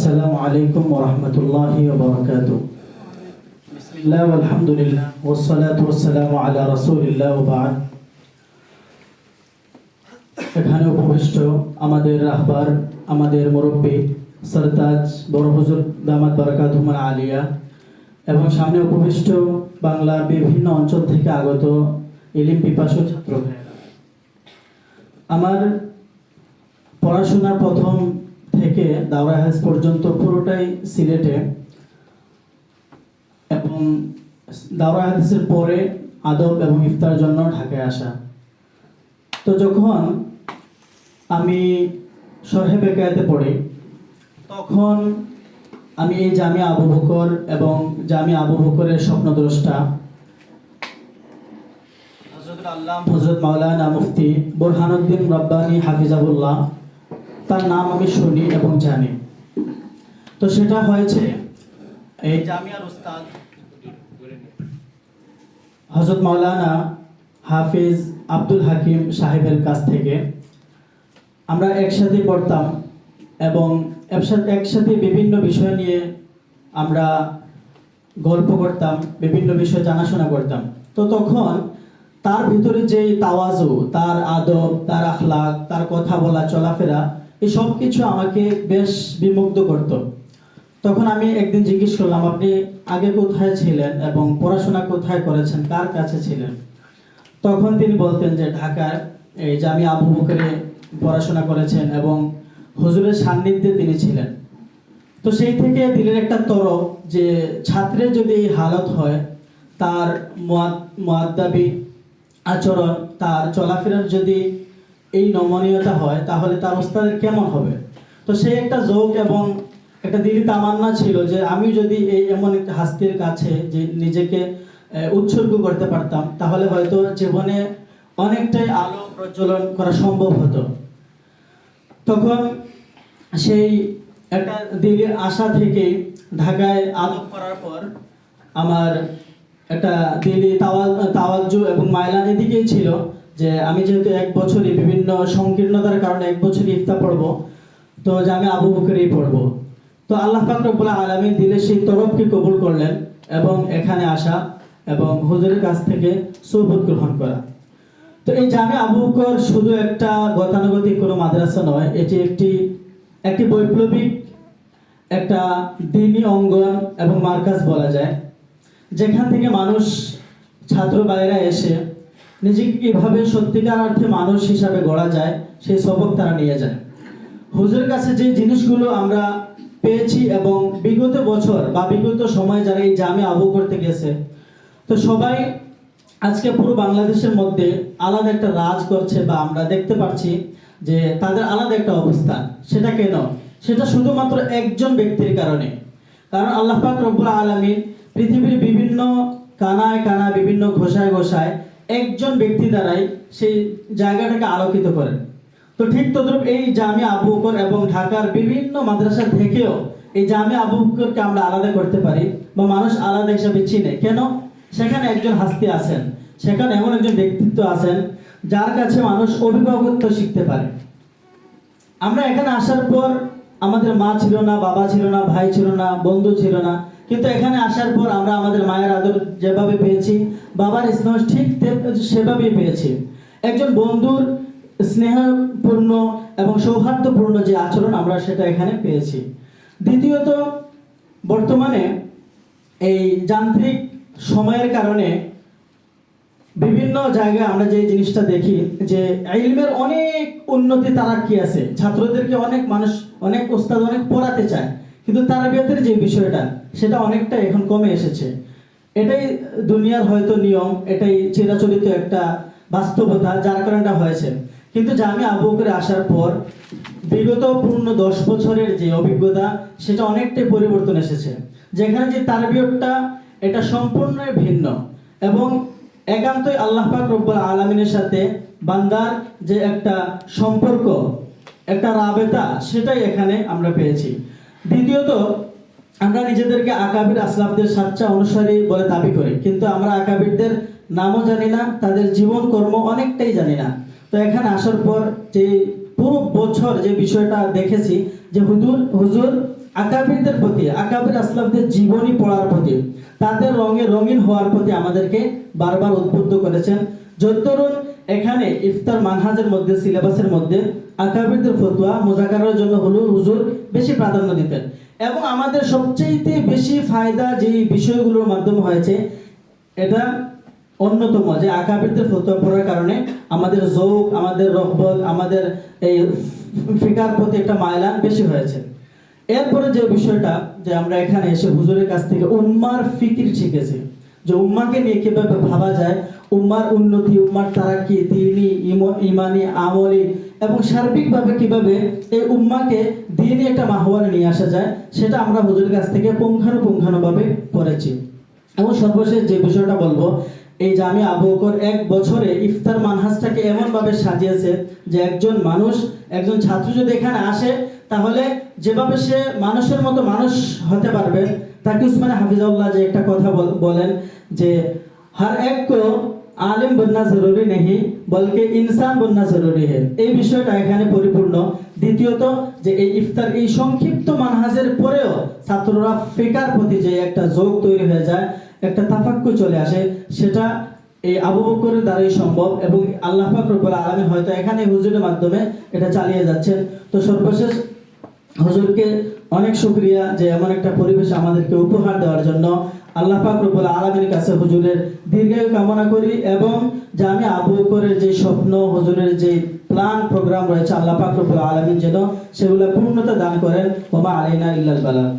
আসসালামু আলাইকুম ওয়া রাহমাতুল্লাহি ওয়া বারাকাতুহু। বিসমিল্লাহ ওয়াল হামদুলিল্লাহ ওয়াস সালাতু ওয়াস সালামু আলা রাসূলিল্লাহ ওয়া বা'দ। এখানে উপবিষ্ট আমাদের রাহবার, আমাদের মুরব্বী সরতাজ বড় হুজুর দামাত বারাকাতুহুম আলিয়া এবং সামনে উপবিষ্ট বাংলার বিভিন্ন অঞ্চল থেকে আগত ইলম পিপাসু ছাত্র ভাইয়েরা, আমার পড়াশোনার প্রথম থেকে দাওরা হাদিস পর্যন্ত পুরোটাই সিলেটে এবং দাওরা হাদিসের পরে আদব এবং ইফতার জন্য ঢাকায় আসা। তো যখন আমি শরহে বেকায়েতে পড়ি তখন আমি এই জামিয়া আবু বকর এবং জামিয়া আবু বকরের স্বপ্নদ্রষ্টা হযরত আল্লামা হযরত মাওলানা মুফতি বুরহানুদ্দিন রাব্বানী হাফিজাহুল্লাহ, তার নাম আমি শুনি এবং জানি। তো সেটা হয়েছে এই জামিয়ার উস্তাদ হযরত মাওলানা হাফিজ আব্দুল হাকিম সাহেবের কাছ থেকে। আমরা একসাথে পড়তাম এবং একসাথে বিভিন্ন বিষয় নিয়ে আমরা গল্প করতাম, বিভিন্ন বিষয় জানাশোনা করতাম। তো তখন তার ভিতরে যে তাওয়াজু, তার আদব, তার আখলাক, তার কথা বলা, চলাফেরা, এই সব কিছু আমাকে বেশ বিমুগ্ধ করত। তখন আমি একদিন জিজ্ঞেস করলাম, আপনি আগে কোথায় ছিলেন এবং পড়াশোনা কোথায় করেছেন, কার কাছে ছিলেন? তখন তিনি বলতেন যে ঢাকার এই জামিয়া আবু বকরে পড়াশোনা করেছেন এবং হুজুরের সান্নিধ্যে তিনি ছিলেন। তো সেই থেকে দিলের একটা তরফ যে ছাত্রের যদি এই হালত হয়, তার মুআদ্দাবি আচরণ, তার চলাফেরার যদি এই নমনীয়তা হয়, তাহলে তার ওস্তাদের কেমন হবে। তো সেই একটা জোক এবং একটা দিলি তামান্না ছিল যে আমি যদি এই এমন একটা হাস্তির কাছে যে নিজেকে উৎসর্গ করতে পারতাম, তাহলে হয়তো জীবনে অনেকটাই আলো প্রজ্বলন করা সম্ভব হতো। তখন সেই একটা দিলের আশা থেকে ঢাকায় আদব করার পর আমার একটা দিলি তাওয়াজ্জু এবং মাইলান এদিকেই ছিল যে আমি যেহেতু এক বছরই বিভিন্ন সংকীর্ণতার কারণে এক বছরই ইফতা পড়বো, তো যে আমি আবু বকরেই পড়বো। তো আল্লাহ পাক রব্বুল আলামিন দিলের সেই তরফকে কবুল করলেন এবং এখানে আসা এবং হুজুরের কাছ থেকে সুবত গ্রহণ করা। তো এই জামিয়া আবু বকর শুধু একটা গতানুগতিক কোনো মাদ্রাসা নয়, এটি একটি বৈপ্লবিক একটা দ্বীনি অঙ্গন এবং মার্কাজ বলা যায়, যেখান থেকে মানুষ, ছাত্র ভাইয়েরা এসে নিজেকে কিভাবে সত্যিকার অর্থে মানুষ হিসাবে গড়া যায় সেই সবক তারা নিয়ে যায়। হুজুরের কাছে যে জিনিসগুলো আমরা পেয়েছি এবং বিগত বছর বা বিগত সময় যারা এই জামিয়া আবু করতে গেছে, তো সবাই আজকে পুরো বাংলাদেশের মধ্যে আলাদা একটা রাজ করছে বা আমরা দেখতে পাচ্ছি যে তাদের আলাদা একটা অবস্থান। সেটা কেন? সেটা শুধুমাত্র একজন ব্যক্তির কারণে। কারণ আল্লাহ পাক রব্বুল আলামিন পৃথিবীর বিভিন্ন কানায় কানায়, বিভিন্ন ঘোষায় ঘোষায় একজন ব্যক্তি দ্বারাই সেই জায়গাটাকে আলোকিত করেন। তো ঠিক তদ্রূপ এই জামিয়া আবু বকর এবং ঢাকার বিভিন্ন মাদ্রাসা থেকেও এই জামিয়া আবু বকরকে আমরা আলাদা করতে পারি বা মানুষ আলাদা হিসাবে চিনে। কেন? সেখানে একজন হাস্তি আছেন, সেখানে এমন একজন ব্যক্তিত্ব আছেন যার কাছে মানুষ অভিভাবকত্ব শিখতে পারে। আমরা এখানে আসার পর আমাদের মা ছিল না, বাবা ছিল না, ভাই ছিল না, বন্ধু ছিল না, কিন্তু এখানে আসার পর আমরা আমাদের মায়ের আদর যেভাবে পেয়েছি, বাবার স্নেহ ঠিক সেভাবেই পেয়েছি। একজন বন্ধুর স্নেহপূর্ণ এবং সৌহার্দ্যপূর্ণ যে আচরণ আমরা সেটা এখানে পেয়েছি। দ্বিতীয়ত, বর্তমানে এই যান্ত্রিক সময়ের কারণে বিভিন্ন জায়গায় আমরা যে জিনিসটা দেখি যে ইলমের অনেক উন্নতি তারাক্কি আছে, ছাত্রদেরকে অনেক মানুষ, অনেক ওস্তাদ অনেক পড়াতে চায়, কিন্তু তারবিয়াতের যে বিষয়টা সেটা অনেকটা এখন কমে এসেছে। এটাই দুনিয়ার হয়তো নিয়ম, এটাই চিরাচরিত একটা বাস্তবতা, যার কারণটা হয়েছে। কিন্তু জামিয়া আবু বকরে আসার পর বিগত পূর্ণ 10 বছরের যে অভিজ্ঞতা, সেটা অনেকটাই পরিবর্তন এসেছে। যেখানে যে তারবিয়তটা এটা সম্পূর্ণ ভিন্ন এবং একান্তই আল্লাহ পাক রব্বুল আলামিনের সাথে বান্দার যে একটা সম্পর্ক, একটা রাবেতা, সেটাই এখানে আমরা পেয়েছি। দ্বিতীয়ত, আমরা নিজেদেরকে আকাবির আসলাফদের সাচ্চা অনুসারী বলে দাবি করি, কিন্তু আমরা আকাবিরদের নামও জানি না, তাদের জীবন কর্ম অনেকটাই জানি না। তো এখানে আসার পর যে পুরো বছর যে বিষয়টা দেখেছি যে হুজুর আকাবিরদের প্রতি, আকাবির আসলাফদের জীবনী পড়ার প্রতি, তাদের রঙে রঙিন হওয়ার প্রতি আমাদেরকে বারবার উদ্বুদ্ধ করেছেন। যতরুণ এখানে ইফতার মানহাজের মধ্যে, সিলেবাসের মধ্যে আকাবিরদের ফতোয়া মুযাকারার জন্য হলো হুজুর বেশি প্রাধান্য দিতেন। এবং আমাদের সবচেয়ে বেশি ফায়দা যে বিষয়গুলোর মাধ্যমে হয়েছে, এটা অন্যতম যে আকাবিরদের ফতোয়া পড়ার কারণে আমাদের যৌক, আমাদের রহবত, আমাদের এই ফিকার প্রতি একটা মায়লান বেশি হয়েছে। এরপরে যে বিষয়টা, যে আমরা এখানে এসে হুজুরের কাছ থেকে উম্মার ফিকির শিখেছি, যে উম্মাকে নিয়ে কিভাবে ভাবা যায়, উম্মার উন্নতি, উম্মার তারাক্কি, দ্বীনি, ইমানি, আমলি এবং সার্বিকভাবে কিভাবে এই উম্মাকে দ্বীনি একটা মাহওয়ারে নিয়ে আসা যায়, সেটা আমরা হুজুরের কাছ থেকে পুঙ্খানুপুঙ্খানুভাবে পড়েছি। এবং সর্বশেষ যে বিষয়টা বলবো, এই জামিয়া আবু বকর এক বছরে ইফতার মানহাজটাকে এমনভাবে সাজিয়েছে যে একজন মানুষ, একজন ছাত্র যদি এখানে আসে, তাহলে যেভাবে সে মানুষের মতো মানুষ হতে পারবে। তাকে উসমান হাফিজাউল্লাহ যে একটা কথা বলেন যে হর এক কো আলিম बनना जरूरी नहीं बल्कि इंसान बनना जरूरी है। এই বিষয়টা এখানে পরিপূর্ণ। দ্বিতীয়ত, যে এই ইফতার এই সংক্ষিপ্ত মানহাজের পরেও ছাত্ররা ফিকার প্রতি যে একটা যোগ তৈরি হয়ে যায়, একটা তাফাক্কুর চলে আসে, সেটা এই আবু বকরের দ্বারাই সম্ভব। এবং আল্লাহ পাক রব্বুল আলামিন হয়তো এখানে হুজুরের মাধ্যমে এটা চালিয়ে যাচ্ছেন। তো সর্বশেষ হুজুরকে অনেক শুকরিয়া যে এমন একটা পরিবেশ আমাদেরকে উপহার দেওয়ার জন্য। আল্লাহ পাক রব্বুল আলামিনের কাছে হুজুরের দীর্ঘায়ু কামনা করি, এবং জামিয়া আবু বকরের যে স্বপ্ন, হুজুরের যে প্ল্যান প্রোগ্রাম রয়েছে, আল্লাহ পাক রব্বুল আলামিন যেন সেগুলো পূর্ণতা দান করেন। ওয়া মা আলাইনা ইল্লাল বালাগ।